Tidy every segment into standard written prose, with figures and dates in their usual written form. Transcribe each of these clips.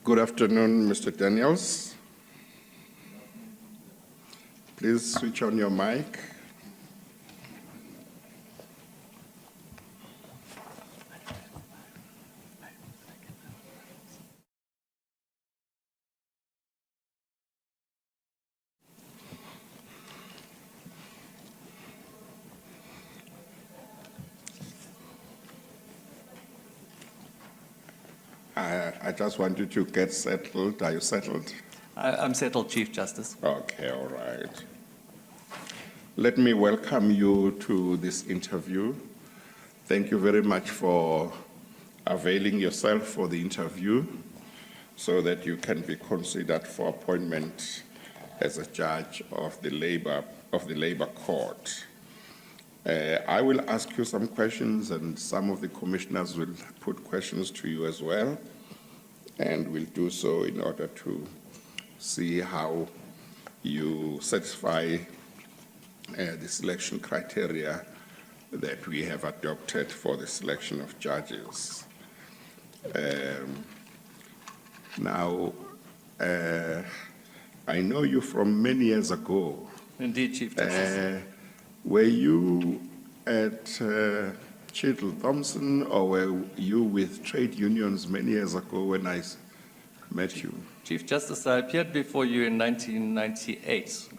Good afternoon, Mr. Daniels. Please switch on your mic. I just want you to get settled. Are you settled? I'm settled, Chief Justice. Okay, all right. Let me welcome you to this interview. Thank you very much for availing yourself for the interview so that you can be considered for appointment as a judge of the Labor Court. I will ask you some questions, and some of the commissioners will put questions to you as well, and we'll do so in order to see how you satisfy the selection criteria that we have adopted for the selection of judges. Now, I know you from many years ago. Indeed, Chief Justice. Were you at Chettle Thompson, or were you with trade unions many years ago when I met you? Chief Justice, I appeared before you in 1998.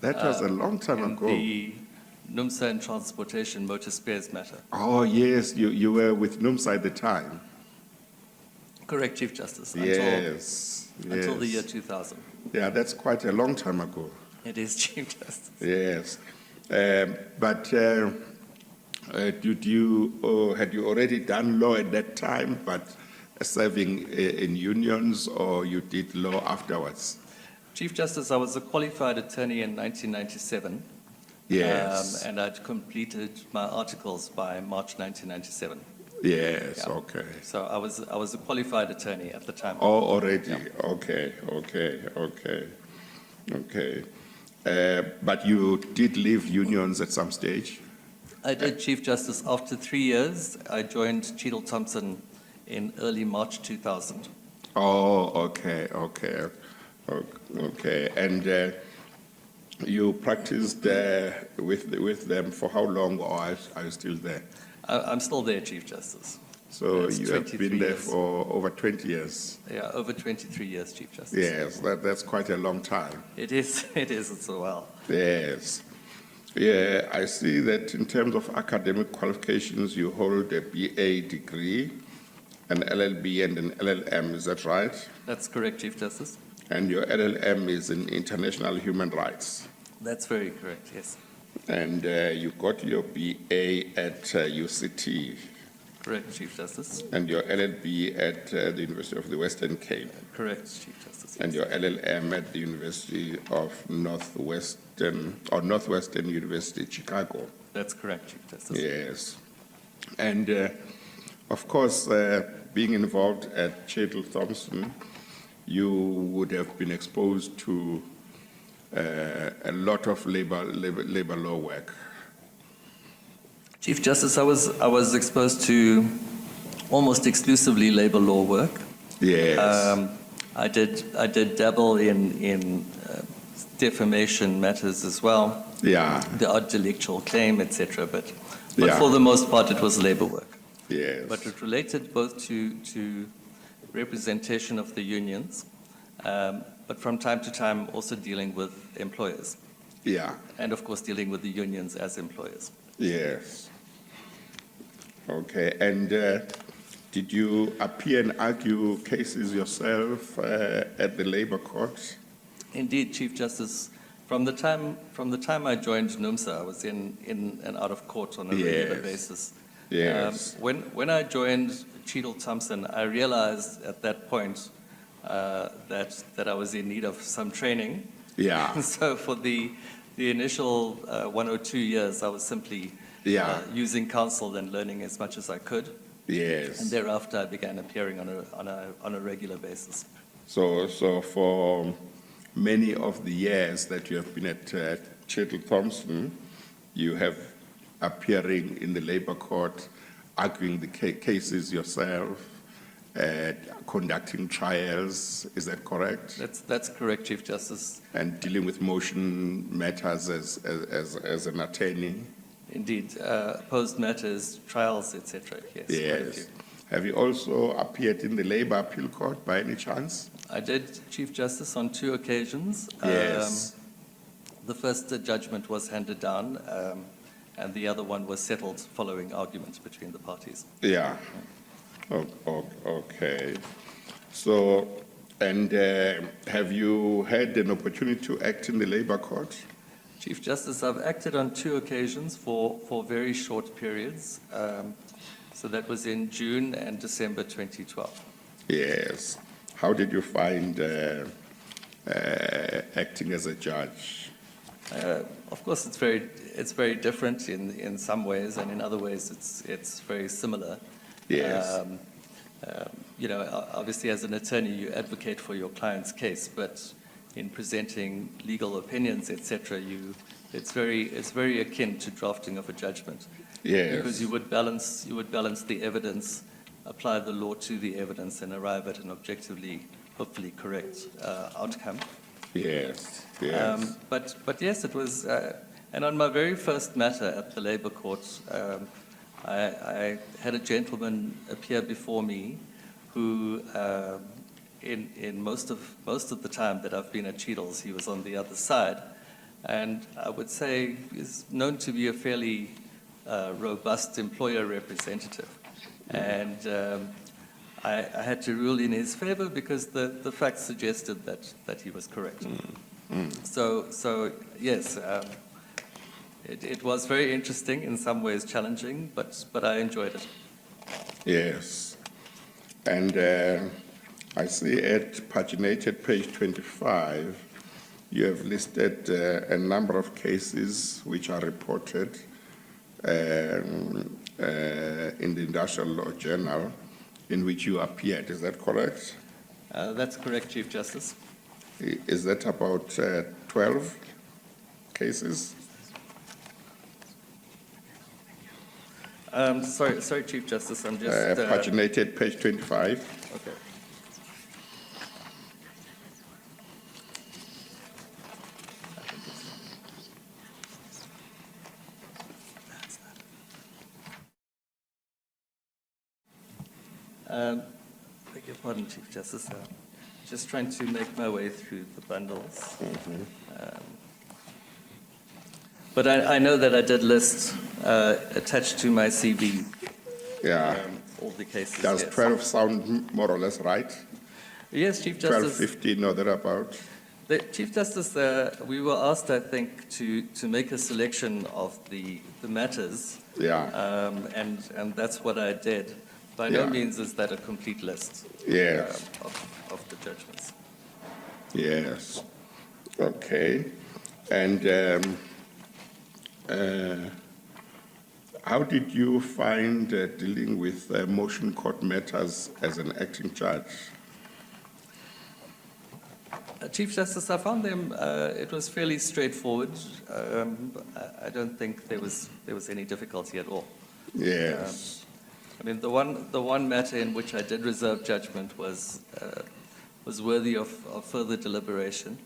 That was a long time ago. The NUMSA and Transportation Motor Spares matter. Oh, yes, you were with NUMSA at the time. Correct, Chief Justice. Until the year 2000. Yeah, that's quite a long time ago. It is, Chief Justice. Yes. But had you already done law at that time, but serving in unions, or you did law afterwards? Chief Justice, I was a qualified attorney in 1997. Yes. And I'd completed my articles by March 1997. Yes, yeah. Okay. So I was a qualified attorney at the time. Oh, already? Yeah. Okay. But you did leave unions at some stage? I did, Chief Justice. After 3 years, I joined Chettle Thompson in early March 2000. Oh, okay. And you practiced with them for how long, or are you still there? I'm still there, Chief Justice. So you have been there for over 20 years? Yeah, over 23 years, Chief Justice. Yes, that's quite a long time. It is, it's a while. Yes. Yeah, I see that in terms of academic qualifications, you hold a BA degree, an LLB and an LLM, is that right? That's correct, Chief Justice. And your LLM is in international human rights? That's very correct, yes. And you got your BA at UCT? Correct, Chief Justice. And your LLB at the University of the Western Cape? Correct, Chief Justice. Yes. And your LLM at the University of Northwestern University, Chicago? That's correct, Chief Justice. Yes. And of course, being involved at Chettle Thompson, you would have been exposed to a lot of labor law work. Chief Justice, I was exposed to almost exclusively labor law work. Yes. I did dabble in defamation matters as well. Yeah. The odd delictual claim, etc. But for the most part, it was labor work. Yes. But it related both to representation of the unions, but from time to time also dealing with employers. Yeah. And of course dealing with the unions as employers. Yes. Okay. And did you appear and argue cases yourself at the labor court? Indeed, Chief Justice. From the time I joined NUMSA, I was in and out of court on a regular basis. Yes. When I joined Chettle Thompson, I realized at that point that I was in need of some training. Yeah. So for the initial 1 or 2 years, I was simply using counsel and learning as much as I could. Yes. And thereafter, I began appearing on a regular basis. So for many of the years that you have been at Chettle Thompson, you have appearing in the labor court, arguing the cases yourself, conducting trials. Is that correct? That's correct, Chief Justice. And dealing with motion matters as an attorney? Indeed, opposed matters, trials, etc. Yes. Yes. Have you also appeared in the Labour Appeal Court by any chance? I did, Chief Justice, on 2 occasions. Yes. The first judgment was handed down, and the other one was settled following arguments between the parties. Yeah. Okay. So, and have you had an opportunity to act in the Labour Court? Chief Justice, I've acted on 2 occasions for very short periods. So that was in June and December 2012. Yes. How did you find acting as a judge? Of course, it's very different in some ways, and in other ways, it's very similar. Yes. You know, obviously, as an attorney, you advocate for your client's case, but in presenting legal opinions, etc., it's very akin to drafting of a judgment. Yes. Because you would balance the evidence, apply the law to the evidence, and arrive at an objectively, hopefully correct outcome. Yes. Yes. But yes, it was. And on my very first matter at the Labour Court, I had a gentleman appear before me who, in most of the time that I've been at Cheadle's, he was on the other side, and I would say is known to be a fairly robust employer representative, and I had to rule in his favor because the facts suggested that he was correct. So yes, it was very interesting, in some ways challenging, but I enjoyed it. Yes. And I see at paginated page 25, you have listed a number of cases which are reported in the Industrial Law Journal in which you appeared. Is that correct? That's correct, Chief Justice. Is that about 12 cases? Sorry, Chief Justice, I'm just... Paginated page 25. Okay. Beg your pardon, Chief Justice. Just trying to make my way through the bundles. But I know that I did list attached to my CV. Yeah. All the cases. Does yes. 12 sound more or less right? Yes, Chief 12, Justice. 15, or thereabout? Chief Justice, we were asked, I think, to make a selection of the matters. Yeah. And that's what I did. By no means is that a complete list. Yes. Of the judgments. Yes. Okay. And how did you find dealing with motion court matters as an acting judge? Chief Justice, I found them, it was fairly straightforward. I don't think there was any difficulty at all. Yes. I mean, the one matter in which I did reserve judgment was worthy of further deliberation,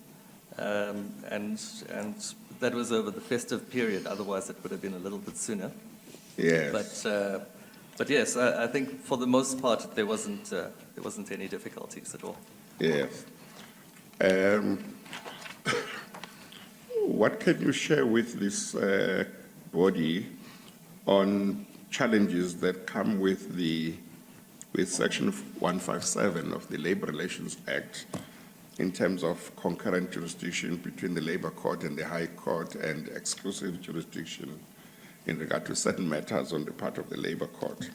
and that was over the festive period. Otherwise, it would have been a little bit sooner. Yes. But yes, I think for the most part there wasn't any difficulties at all. Yes. What can you share with this body on challenges that come with Section 157 of the Labor Relations Act in terms of concurrent jurisdiction between the Labor Court and the High Court and exclusive jurisdiction in regard to certain matters on the part of the Labor Court?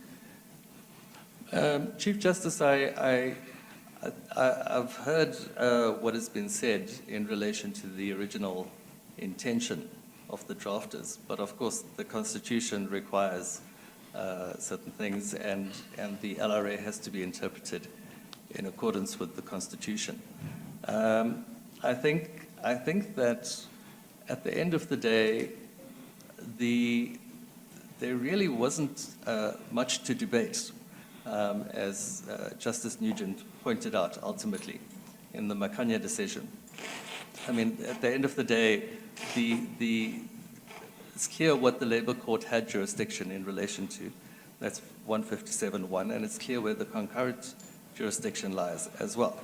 Chief Justice, I've heard what has been said in relation to the original intention of the drafters, but of course the Constitution requires certain things, and the LRA has to be interpreted in accordance with the Constitution. I think that at the end of the day, there really wasn't much to debate. as Justice Nugent pointed out ultimately in the Makanya decision. I mean, at the end of the day, it's clear what the Labour Court had jurisdiction in relation to. That's 157.1, and it's clear where the concurrent jurisdiction lies as well.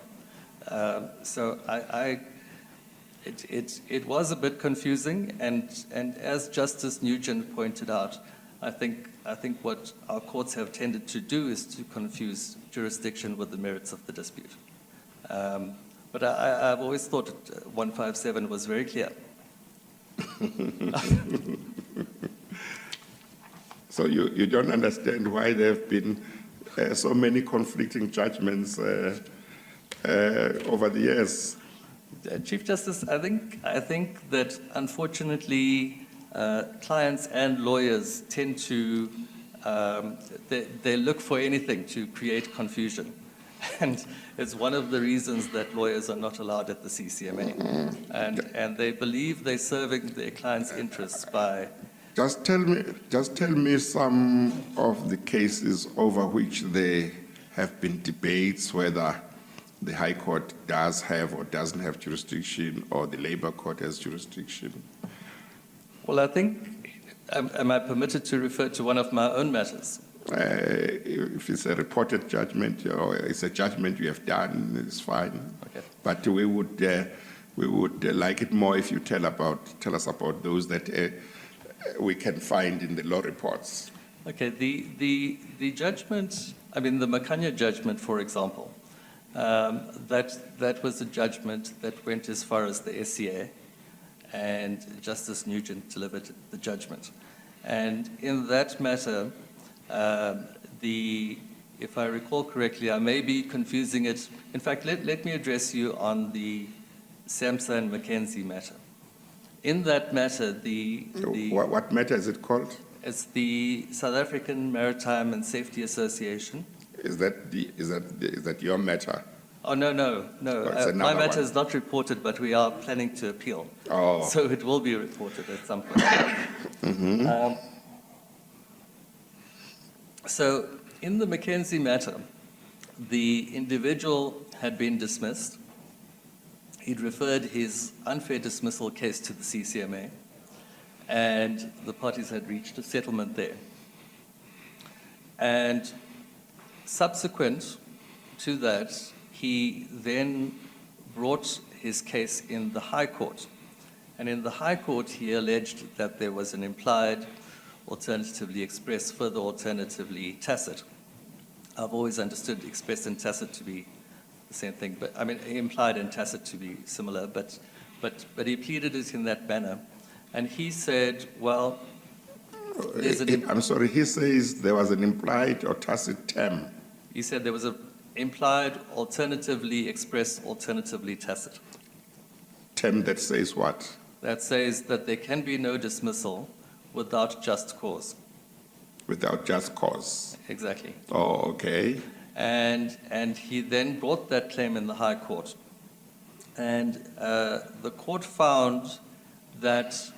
So it was a bit confusing, and as Justice Nugent pointed out, I think what our courts have tended to do is to confuse jurisdiction with the merits of the dispute. But I've always thought 157 was very clear. So you don't understand why there have been so many conflicting judgments over the years? Chief Justice, I think that unfortunately clients and lawyers tend to they look for anything to create confusion, and it's one of the reasons that lawyers are not allowed at the CCMA, and they believe they're serving their clients' interests by. Just tell me some of the cases over which there have been debates whether the High Court does have or doesn't have jurisdiction, or the Labour Court has jurisdiction. Well, I think, am I permitted to refer to one of my own matters? If it's a reported judgment or it's a judgment you have done, it's fine. Okay. But we would like it more if you tell us about those that we can find in the law reports. Okay. The judgment, I mean, the Makanya judgment, for example, that was a judgment that went as far as the SCA, and Justice Nugent delivered the judgment. And in that matter, if I recall correctly, I may be confusing it. In fact, let me address you on the Samsa and Mackenzie matter. In that matter, what matter is it called? It's the South African Maritime and Safety Association. Is that your matter? Oh, no. My matter is not reported, but we are planning to appeal. Oh. So it will be reported at some point. Mm-hmm. So in the Mackenzie matter, the individual had been dismissed. He'd referred his unfair dismissal case to the CCMA, and the parties had reached a settlement there. And subsequent to that, he then brought his case in the High Court. And in the High Court, he alleged that there was an implied, alternatively express, further alternatively tacit. I've always understood express and tacit to be the same thing, but I mean implied and tacit to be similar, but he pleaded it in that manner. And he said, well, there's I'm sorry, he says there was an implied or tacit term. He said there was an implied, alternatively express, alternatively tacit. Term that says what? That says that there can be no dismissal without just cause. Without just cause. Exactly. Oh, okay. And he then brought that claim in the High Court. And the court found that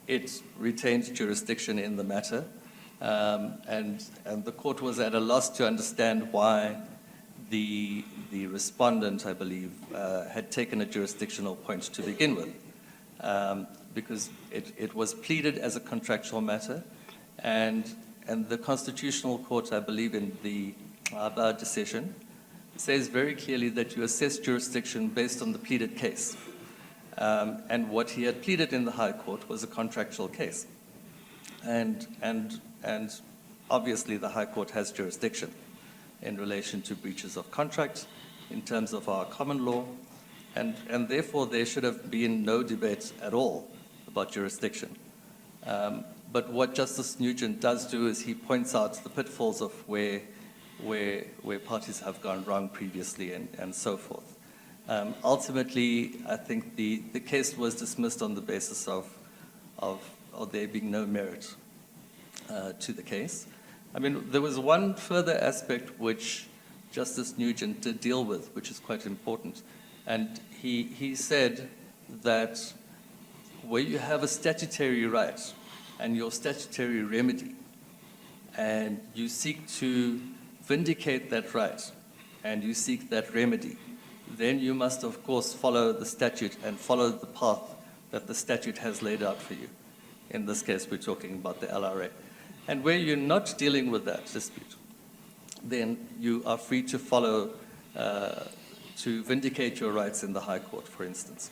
it retained jurisdiction in the matter. And the court was at a loss to understand why the respondent, I believe, had taken a jurisdictional point to begin with. Because it was pleaded as a contractual matter, and the Constitutional Court, I believe, in the Aba decision, says very clearly that you assess jurisdiction based on the pleaded case. And what he had pleaded in the High Court was a contractual case. And obviously the High Court has jurisdiction in relation to breaches of contract in terms of our common law, and therefore there should have been no debate at all about jurisdiction. But what Justice Nugent does do is he points out the pitfalls of where parties have gone wrong previously and so forth. Ultimately, I think the case was dismissed on the basis of there being no merit to the case. I mean, there was one further aspect which Justice Nugent did deal with, which is quite important. And he said that where you have a statutory right and your statutory remedy, and you seek to vindicate that right, and you seek that remedy, then you must, of course, follow the statute and follow the path that the statute has laid out for you. In this case, we're talking about the LRA. And where you're not dealing with that dispute, then you are free to follow, to vindicate your rights in the High Court, for instance.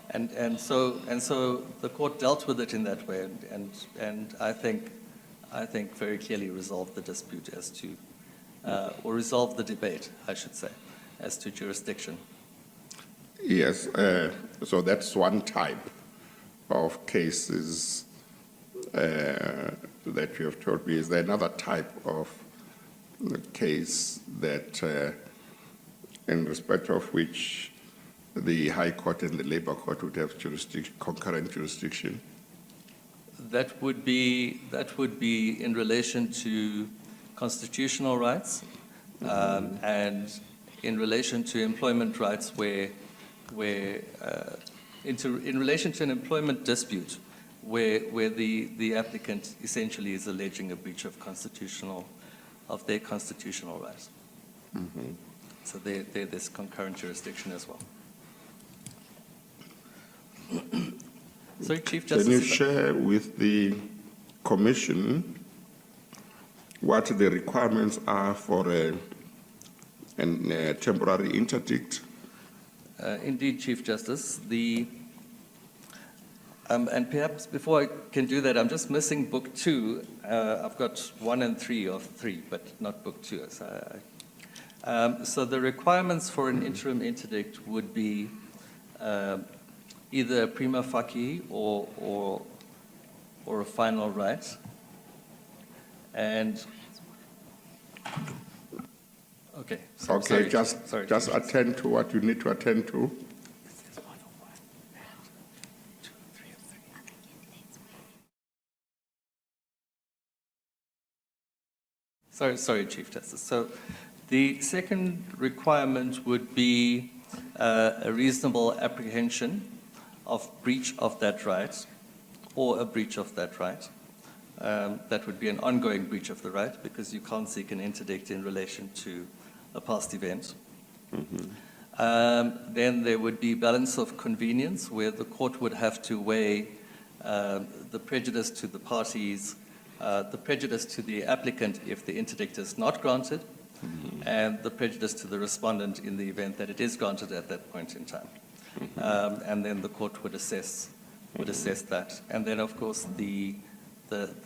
And so the court dealt with it in that way, and I think very clearly resolved the dispute as to, or resolved the debate, I should say, as to jurisdiction. Yes, so that's one type of cases that you have told me. Is there another type of case that, in respect of which the High Court and the Labour Court would have concurrent jurisdiction? That would be in relation to constitutional rights, and in relation to employment rights, in relation to an employment dispute, where the applicant essentially is alleging a breach of their constitutional rights. Mm-hmm. So there's concurrent jurisdiction as well. Sorry, Chief Justice. Can you share with the Commission what the requirements are for a temporary interdict? Indeed, Chief Justice. And perhaps before I can do that, I'm just missing Book 2. I've got 1 and 3 of 3, but not Book 2. So the requirements for an interim interdict would be either a prima facie or a final right. And okay. Sorry, just attend to what you need to attend to. Sorry, Chief Justice. So the second requirement would be a reasonable apprehension of breach of that right or a breach of that right. That would be an ongoing breach of the right, because you can't seek an interdict in relation to a past event. Mm-hmm. Then there would be balance of convenience, where the court would have to weigh the prejudice to the parties, the prejudice to the applicant if the interdict is not granted, mm-hmm. and the prejudice to the respondent in the event that it is granted at that point in time. Mm-hmm. And then the court would assess that. And then, of course, the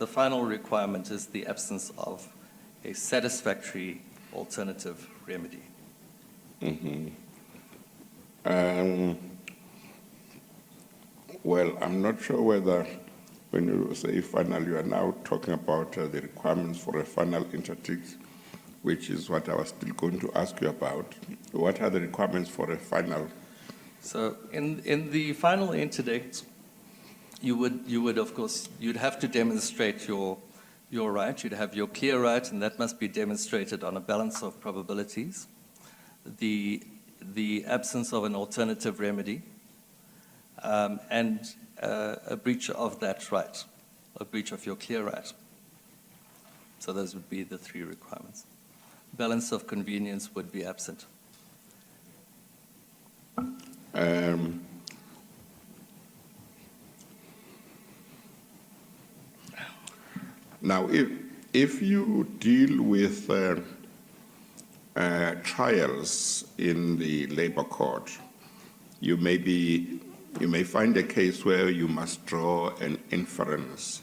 final requirement is the absence of a satisfactory alternative remedy. Mm-hmm. Well, I'm not sure whether, when you say final, you are now talking about the requirements for a final interdict, which is what I was still going to ask you about. What are the requirements for a final? So in the final interdict, you would of course, you'd have to demonstrate your right. You'd have your clear right, and that must be demonstrated on a balance of probabilities. The absence of an alternative remedy, and a breach of that right, a breach of your clear right. So those would be the three requirements. Balance of convenience would be absent. Now, if you deal with trials in the labor court, you may find a case where you must draw an inference.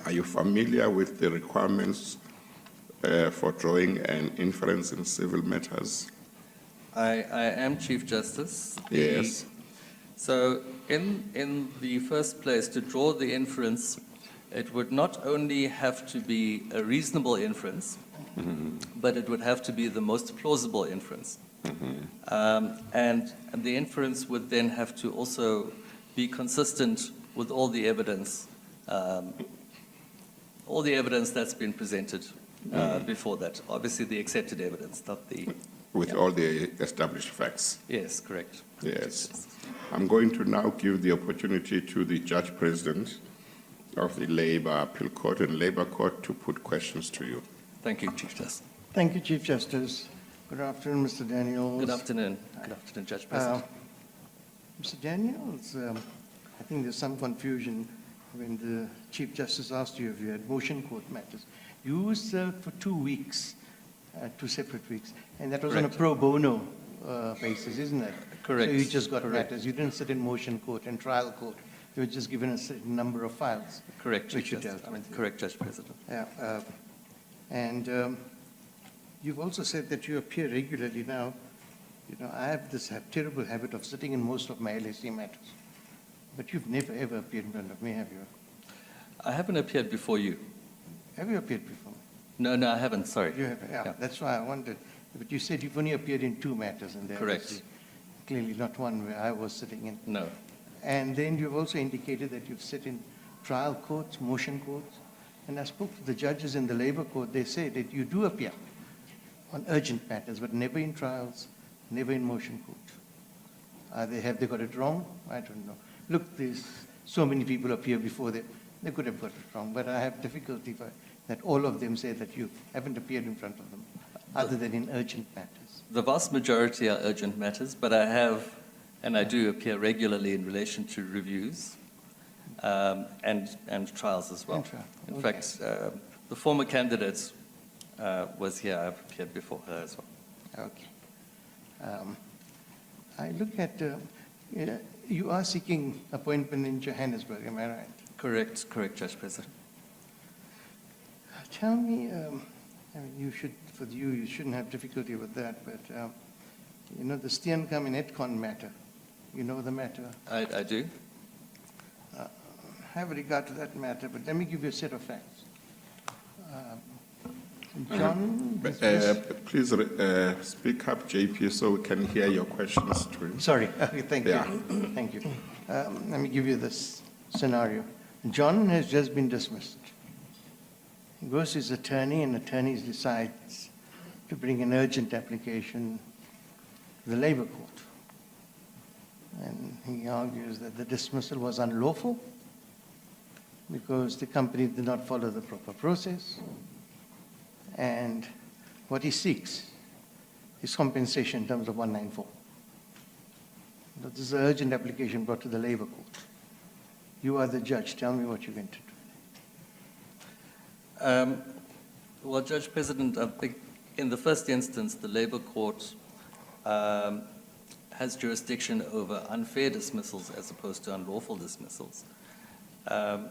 Are you familiar with the requirements for drawing an inference in civil matters? I am, Chief Justice. Yes. So in the first place, to draw the inference, it would not only have to be a reasonable inference, mm-hmm. but it would have to be the most plausible inference. Mm-hmm. And the inference would then have to also be consistent with all the evidence that's been presented before that. Obviously, the accepted evidence, not the... With all the established facts. Yes, correct. Yes. I'm going to now give the opportunity to the Judge President of the Labour Appeal Court and Labour Court to put questions to you. Thank you, Chief Justice. Thank you, Chief Justice. Good afternoon, Mr. Daniels. Good afternoon. Good afternoon, Judge President. Mr. Daniels, I think there's some confusion when the Chief Justice asked you if you had motion court matters. You served for 2 weeks, 2 separate weeks, and that was on a Correct. pro bono basis, isn't it? Correct. So you just got Correct. matters. You didn't sit in motion court and trial court. You were just given a certain number of files. Correct, Chief which you Justice. dealt with. Correct, Judge President. Yeah, and you've also said that you appear regularly now. You know, I have this terrible habit of sitting in most of my LSC matters, but you've never ever appeared in front of me, have you? I haven't appeared before you. Have you appeared before? No, I haven't. Sorry. You have, yeah. Yeah. That's why I wondered. But you said you've only appeared in 2 matters in there. Correct. Clearly not one where I was sitting in. No. And then you've also indicated that you've sit in trial courts, motion courts. And I spoke to the judges in the labor court. They say that you do appear on urgent matters, but never in trials, never in motion court. Have they got it wrong? I don't know. Look, there's so many people appear before them. They could have got it wrong, but I have difficulty that all of them say that you haven't appeared in front of them, other than in urgent matters. The vast majority are urgent matters, but I have, and I do appear regularly in relation to reviews and trials as well. And trial. In Okay. fact, the former candidate was here. I've appeared before her as well. Okay. I look at, you are seeking appointment in Johannesburg, am I right? Correct, Judge President. Tell me, I mean, you shouldn't have difficulty with that, but, you know, the Steenkamp and Edcon matter, you know the matter? I do. Have regard to that matter, but let me give you a set of facts. John, Please speak up, JP, so we can hear your questions to him. sorry, thank you, Yeah. thank you. Let me give you this scenario. John has just been dismissed. He goes to his attorney, and attorney decides to bring an urgent application to the labor court. And he argues that the dismissal was unlawful because the company did not follow the proper process. And what he seeks is compensation in terms of 194. This is an urgent application brought to the labor court. You are the judge. Tell me what you're going to do. Well, Judge President, I think in the first instance, the labor court has jurisdiction over unfair dismissals as opposed to unlawful dismissals. And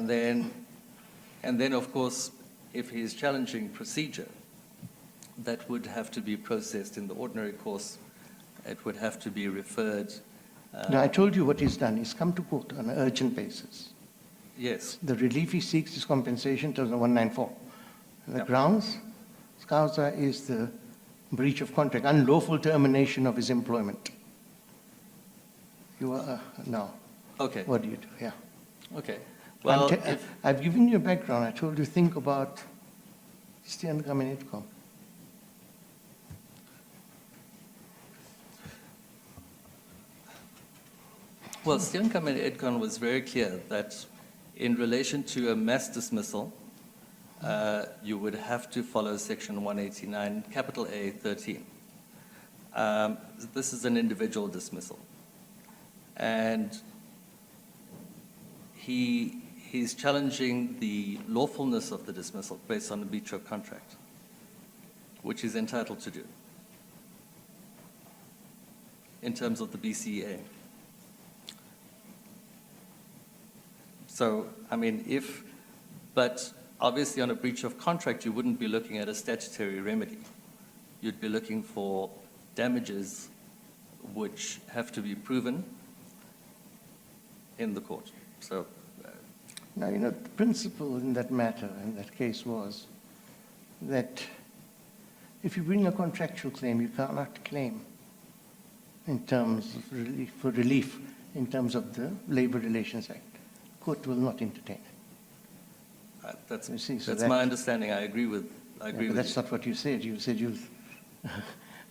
then, of course, if he is challenging procedure, that would have to be processed in the ordinary course. It would have to be referred. Now, I told you what he's done. He's come to court on an urgent basis. Yes, The relief he seeks is compensation in terms of 194. The Yep. grounds, causa is the breach of contract, unlawful termination of his employment. You are, no. okay, What do you do? Yeah. okay. Well, I've given you a background. I told you think about Steenkamp and Edcon. well, Steenkamp and Edcon was very clear that in relation to a mass dismissal, you would have to follow Section 189, capital A 13. This is an individual dismissal. And he's challenging the lawfulness of the dismissal based on the breach of contract, which he's entitled to do in terms of the BCA. So, I mean, but obviously on a breach of contract, you wouldn't be looking at a statutory remedy. You'd be looking for damages which have to be proven in the court. So, Now, you know, the principle in that matter, in that case, was that if you bring a contractual claim, you cannot claim in terms of relief in terms of the Labor Relations Act. Court will not entertain it. that's You see, so that's that- my understanding. I agree with But you. that's not what you said. You said you,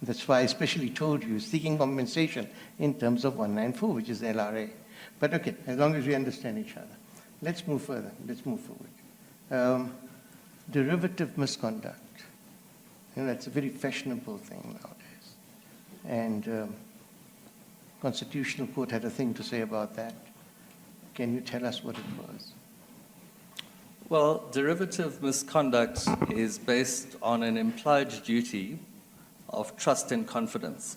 that's why I especially told you, seeking compensation in terms of 194, which is LRA. But okay, as long as we understand each other. let's move further. Let's move forward. Derivative misconduct. That's a very fashionable thing nowadays. And Constitutional Court had a thing to say about that. Can you tell us what it was? Well, derivative misconduct is based on an implied duty of trust and confidence,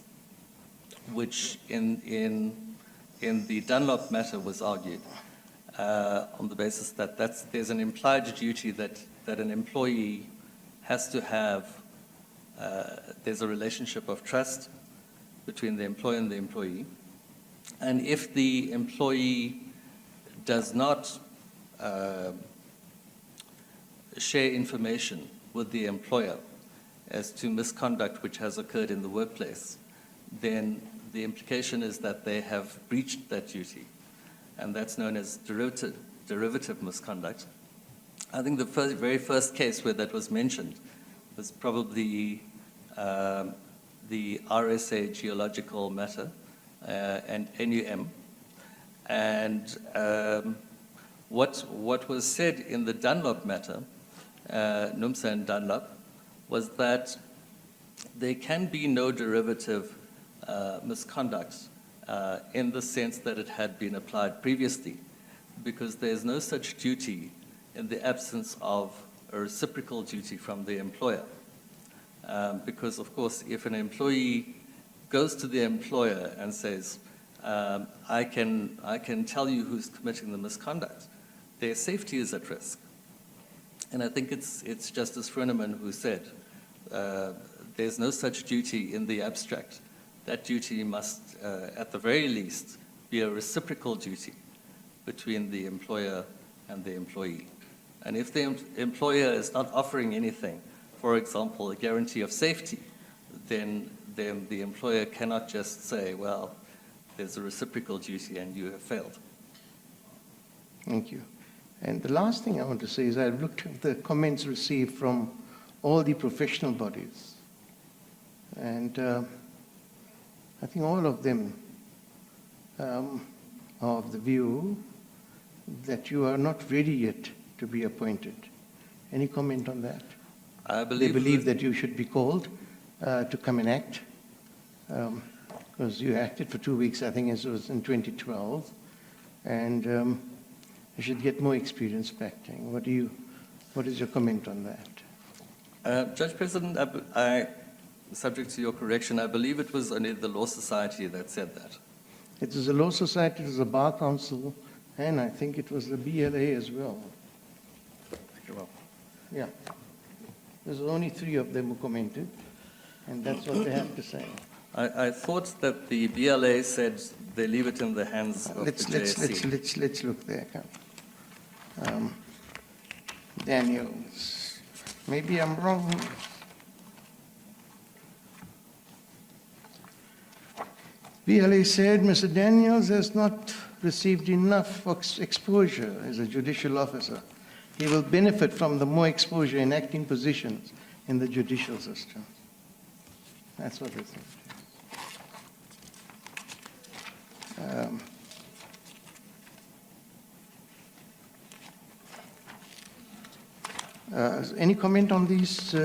which in the Dunlop matter was argued on the basis that there's an implied duty that an employee has to have. There's a relationship of trust between the employer and the employee. And if the employee does not share information with the employer as to misconduct which has occurred in the workplace, then the implication is that they have breached that duty. And that's known as derivative misconduct. I think the very first case where that was mentioned was probably the RSA geological matter and NUM. And what was said in the Dunlop matter, NUMSA and Dunlop, was that there can be no derivative misconduct in the sense that it had been applied previously, because there's no such duty in the absence of a reciprocal duty from the employer. Because, of course, if an employee goes to the employer and says, I can tell you who's committing the misconduct, their safety is at risk. And I think it's Justice Reynaud who said, there's no such duty in the abstract. That duty must, at the very least, be a reciprocal duty between the employer and the employee. And if the employer is not offering anything, for example, a guarantee of safety, then the employer cannot just say, well, there's a reciprocal duty and you have failed. Thank you. And the last thing I want to say is I've looked at the comments received from all the professional bodies. And I think all of them are of the view that you are not ready yet to be appointed. Any comment on that? They believe that you should be called to come and act, because you acted for 2 weeks, I think it was in 2012, and you should get more experience acting. What is your comment on that? Judge President, subject to your correction, I believe it was only the Law Society that said that. It was the Law Society, it was the Bar Council, and I think it was the BLA as well. Yeah. There's only 3 of them who commented, and that's what they have to say. I thought that the BLA said they leave it in the hands of the JSC. Let's look there. Daniels. Maybe I'm wrong. BLA said Mr. Daniels has not received enough exposure as a judicial officer. He will benefit from the more exposure in acting positions in the judicial system. That's what they think. Any comment on these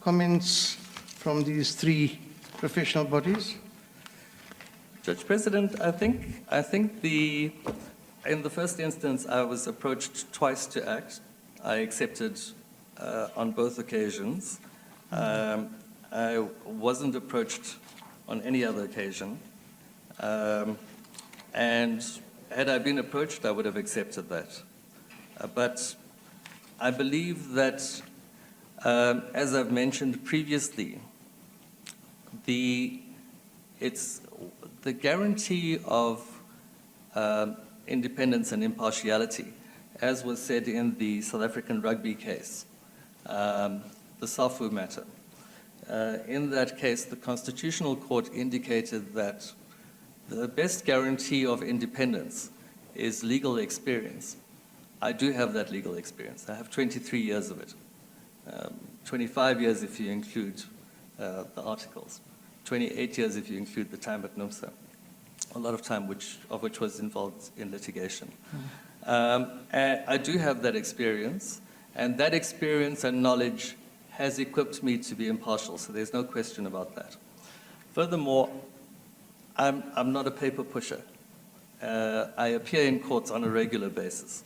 comments from these 3 professional bodies? Judge President, I think in the first instance, I was approached twice to act. I accepted on both occasions. I wasn't approached on any other occasion. And had I been approached, I would have accepted that. But I believe that, as I've mentioned previously, the guarantee of independence and impartiality, as was said in the South African rugby case, the Safu matter. In that case, the Constitutional Court indicated that the best guarantee of independence is legal experience. I do have that legal experience. I have 23 years of it, 25 years if you include the articles, 28 years if you include the time at NUMSA, a lot of time of which was involved in litigation. And I do have that experience, and that experience and knowledge has equipped me to be impartial, so there's no question about that. Furthermore, I'm not a paper pusher. I appear in courts on a regular basis.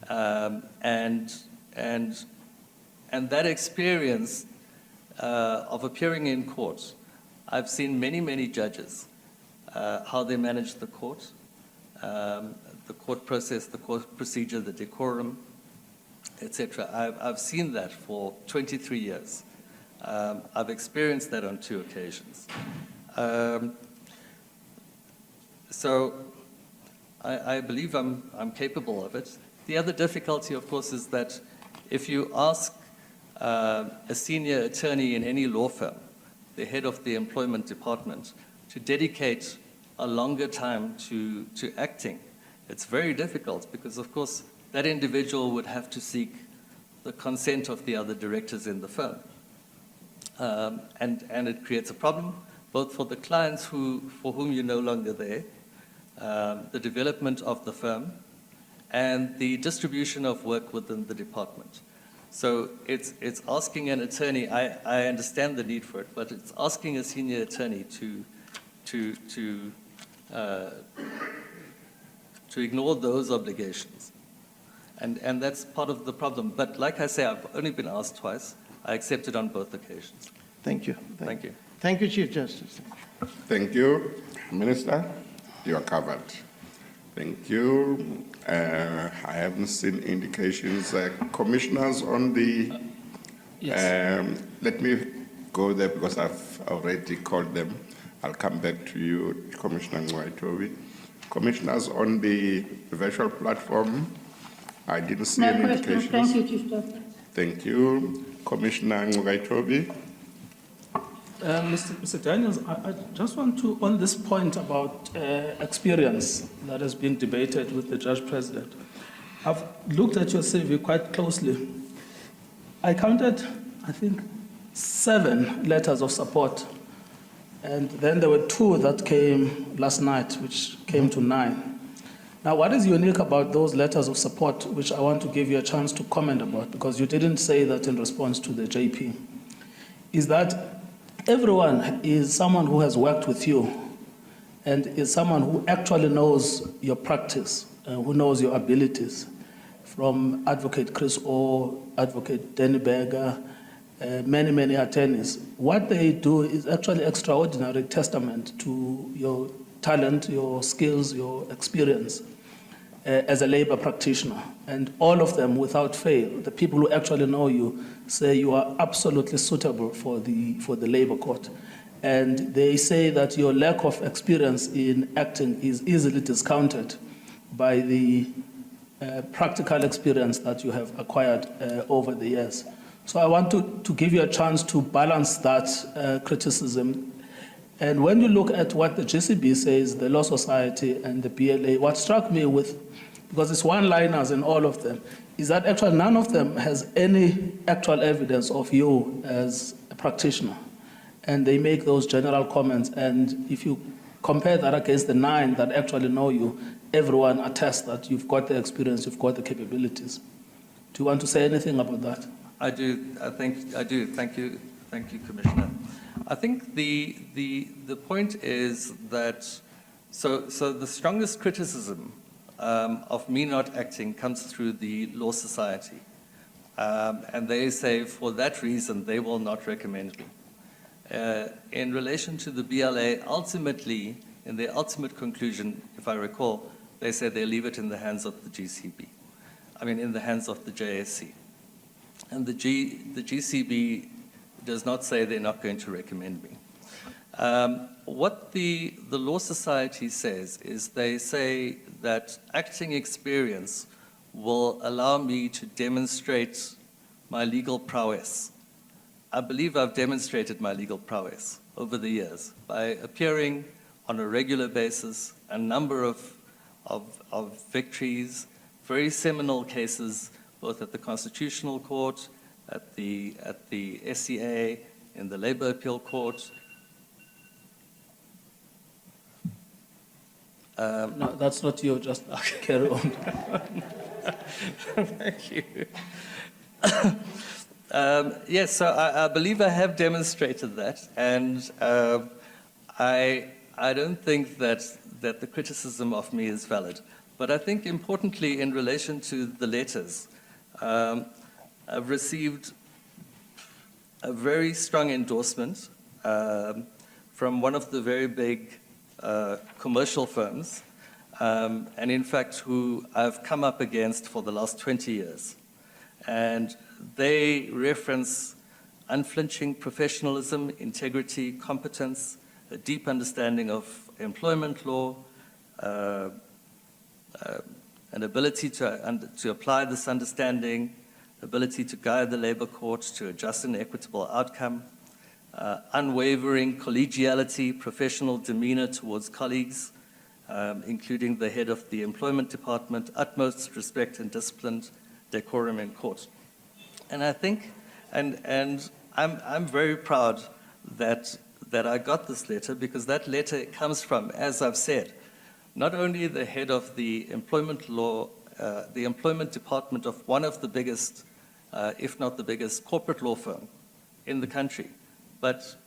And that experience of appearing in court, I've seen many, many judges, how they manage the court process, the court procedure, the decorum, etc. I've seen that for 23 years. I've experienced that on 2 occasions. So I believe I'm capable of it. The other difficulty, of course, is that if you ask a senior attorney in any law firm, the head of the employment department, to dedicate a longer time to acting, it's very difficult because, of course, that individual would have to seek the consent of the other directors in the firm. And it creates a problem, both for the clients for whom you're no longer there, the development of the firm, and the distribution of work within the department. So it's asking an attorney, I understand the need for it, but it's asking a senior attorney to ignore those obligations. And that's part of the problem. But like I say, I've only been asked twice. I accepted on both occasions. Thank you. Thank you. Thank you, Chief Justice. Thank you. Minister, you are covered. Thank you. I haven't seen indications. Commissioners on the... Yes. Let me go there because I've already called them. I'll come back to you, Commissioner Ngwaitobi. Commissioners on the virtual platform, I didn't see any indications. Thank you, Chief Justice. Thank you. Commissioner Ngwaitobi. Mr. Daniels, I just want to, on this point about experience that has been debated with the Judge President, I've looked at your CV quite closely. I counted, I think, 7 letters of support, and then there were 2 that came last night, which came to 9. Now, what is unique about those letters of support, which I want to give you a chance to comment about, because you didn't say that in response to the JP, is that everyone is someone who has worked with you and is someone who actually knows your practice, who knows your abilities, from Advocate Chris Orr, Advocate Danny Berger, many, many attorneys. What they do is actually extraordinary testament to your talent, your skills, your experience as a labor practitioner. And all of them, without fail, the people who actually know you say you are absolutely suitable for the labor court. And they say that your lack of experience in acting is easily discounted by the practical experience that you have acquired over the years. So I want to give you a chance to balance that criticism. And when you look at what the GCB says, the Law Society and the BLA, what struck me with, because it's one-liners in all of them, is that actually none of them has any actual evidence of you as a practitioner. And they make those general comments. And if you compare that against the 9 that actually know you, everyone attests that you've got the experience, you've got the capabilities. Do you want to say anything about that? I do. I do. Thank you, Commissioner. I think the point is that so the strongest criticism of me not acting comes through the Law Society, and they say for that reason they will not recommend me. In relation to the BLA, ultimately, in their ultimate conclusion, if I recall, they said they leave it in the hands of the GCB. I mean, in the hands of the JSC. And the GCB does not say they're not going to recommend me. What the Law Society says is they say that acting experience will allow me to demonstrate my legal prowess. I believe I've demonstrated my legal prowess over the years by appearing on a regular basis, a number of victories, very seminal cases, both at the Constitutional Court, at the SCA, in the Labour Appeal Court. No, that's not you, just carry on. Thank you. Yes, so I believe I have demonstrated that, and I don't think that the criticism of me is valid. But I think importantly, in relation to the letters, I've received a very strong endorsement from one of the very big commercial firms, and in fact, who I've come up against for the last 20 years. And they reference unflinching professionalism, integrity, competence, a deep understanding of employment law, an ability to apply this understanding, ability to guide the labor courts to a just and equitable outcome, unwavering collegiality, professional demeanor towards colleagues, including the head of the employment department, utmost respect and disciplined decorum in court. And I think, and I'm very proud that I got this letter, because that letter comes from, as I've said, not only the head of the employment law, the employment department of one of the biggest, if not the biggest, corporate law firm in the country, but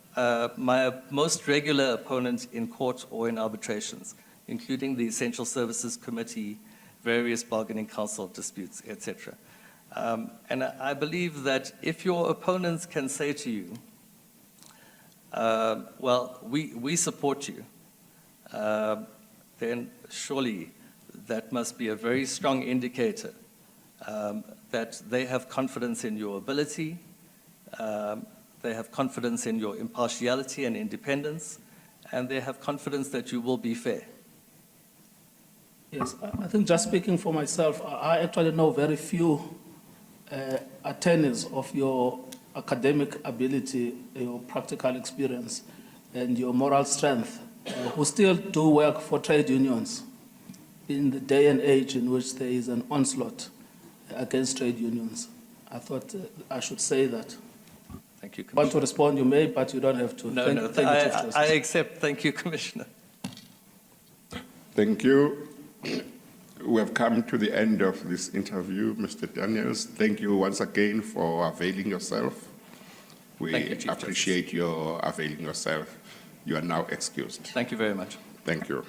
my most regular opponent in court or in arbitrations, including the Essential Services Committee, various bargaining council disputes, etc. And I believe that if your opponents can say to you, well, we support you, then surely that must be a very strong indicator that they have confidence in your ability, they have confidence in your impartiality and independence, and they have confidence that you will be fair. Yes, I think just speaking for myself, I actually know very few attorneys of your academic ability, your practical experience, and your moral strength who still do work for trade unions in the day and age in which there is an onslaught against trade unions. I thought I should say that. Thank you, Commissioner. Want to respond, you may, but you don't have to. No, Thank you, Chief Justice. I accept. Thank you, Commissioner. Thank you. We have come to the end of this interview, Mr. Daniels. Thank you once again for availing yourself. We Thank you, Chief appreciate your availing yourself. You are now excused. Thank you very much. Thank you.